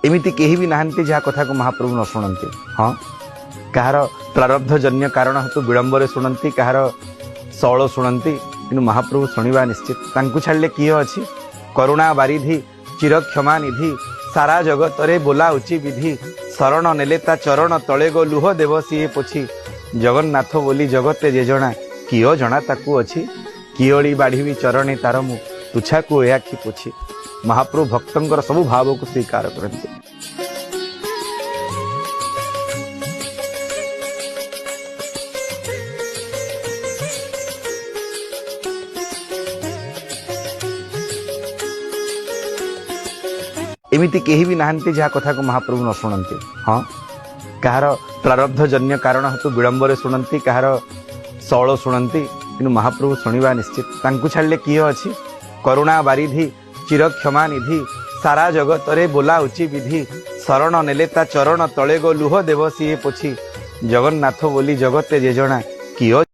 एमिति केही भी नाहंती जहा कथा को महाप्रभु न शुणती। हाँ, कहार प्रारब्धजन्य कारण हेतु विलंबर शुणती, कहार सौल शुणती, कि महाप्रभु शुणा निश्चित। तांकु छाड़ले किए अच्छी करुणा बारिधि चिर क्षमा निधि सारा जगत रे बोला उची विधि शरण नेले ता चरण तले गो लुह देव सीए पोछि जगन्नाथ बोली जगते जे जना कियो जना ताकू अच्छी कियोली बाढ़ी चरणे तार मु तुछा को ए आखि पोछि। महाप्रभु भक्तंकर सबु भाव को स्वीकार करते। एमिति केही भी नाहंती जहा कथा को महाप्रभु न शुणती। हाँ, कहार प्रारब्धजन्य कारण हेतु विलंबर शुणती, कहार सौल शुणती, कि महाप्रभु शुणा निश्चित। तांकु छाड़ले किए अच्छी करुणा बारिधि चिर क्षमा निधि सारा जगत रे बोला उची विधि शरण नेले ता चरण तले गो लुह देव सीए पोछि जगन्नाथ बोली जगते जे जना कियो